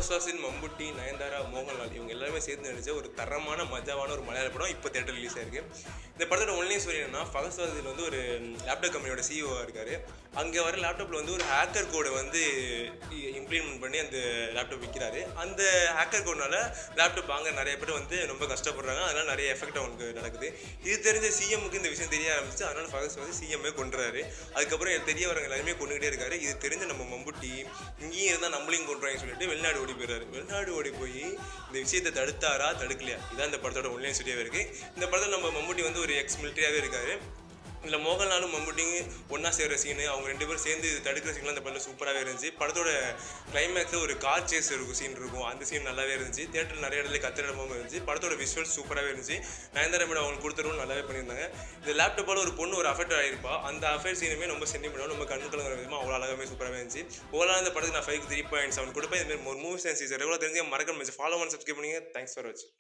ஃபஹத் மம்முட்டி, நயன்தாரா, மோகன்லால் இவங்க எல்லாருமே சேர்ந்து நடிச்ச ஒரு தரமான, மஜாவான ஒரு மலையாள படம் இப்போ தியேட்டர்ல ரிலீஸ் ஆயிருக்கு. இந்த படத்தோட ஒன்லைன் ஸ்டோரி என்னன்னா, ஃபஹத் ஃபாசில் வந்து ஒரு லேப்டாப் கம்பெனியோட சிஇஓவா இருக்காரு. அங்க வர லேப்டாப்ல வந்து ஒரு ஹேக்கர் கோட வந்து இம்ப்ளிமெண்ட் பண்ணி அந்த லேப்டாப் விக்கிறாரு. அந்த ஹேக்கர் கோட்னால லேப்டாப் வாங்க நெறைய பேர் வந்து ரொம்ப கஷ்டப்படுறாங்க. அதனால நெறைய எஃபெக்ட் அவங்களுக்கு நடக்குது. இது தெரிஞ்ச சிஎம்முக்கு இந்த விஷயம் தெரிய ஆரம்பிச்சு. அதனால ஃபஹத் ஃபாசில் சிஎம்மே கொன்றுறாரு. அதுக்கப்புறம் தெரிய வரவங்க எல்லாருமே கொன்னுகிட்டே இருக்காரு. இது தெரிஞ்ச நம்ம மம்முட்டி இங்கேயும் இருந்தா நம்மளையும் கொன்றுவாங்கன்னு சொல்லிட்டு வெளிநாடு ஓடி போயிடுறாரு. வெளிநாடு ஓடி போய் இந்த விஷயத்தை தடுத்தாரா தடுக்கலையா இதான் இந்த படத்தோட ஒன்லைன் ஸ்டோரியாவே இருக்கு. இந்த படத்தில் நம்ம மம்முட்டி வந்து ஒரு எக்ஸ் மிலிட்டரியாவே இருக்காரு. இதில் மோகன்லாலும் மம்முட்டியும் ஒன்றா சேர்கிற சீனு அவங்க 2 பேரும் சேர்ந்து தடுக்கிற சீன்லாம் அந்த படத்தில் சூப்பராகவே இருந்துச்சு. படத்தோட கிளைமேக்ஸில் ஒரு கார் சேஸ் இருக்கும் சீன் இருக்கும். அந்த சீன் நல்லாவே இருந்துச்சு. தியேட்டரில் நிறைய இடத்துல கத்துற இடமும் இருந்துச்சு. படத்தோட விஷுவல் சூப்பராகவே இருந்துச்சு. நயன்தாரா மேடம் அவங்களுக்கு கொடுத்துருவும் நல்லாவே பண்ணியிருந்தாங்க. இந்த லேப்டாப்பால் ஒரு பொண்ணு ஒரு அஃபெக்ட் ஆகிருப்பா. அந்த அஃபெக்ட் சீனுமே ரொம்ப சென்டிமெண்டாக ரொம்ப கண்ணு கலங்குற விதமாக அவ்வளோ அழகாகவே சூப்பராகவே இருந்துச்சு. ஓவரால் இந்த படத்துக்கு நான் 5க்கு 3.7 கொடுப்பேன். இதுமாதிரி ஒரு மூவிஸ் அண்ட் சீரிஸ் ரெகுலராக தெரிஞ்சு மறக்காம ஃபாலோ பண்ணி சப்ஸ்கிரைப் பண்ணுங்க. தேங்க்ஸ் ஃபார் வாட்சிங்.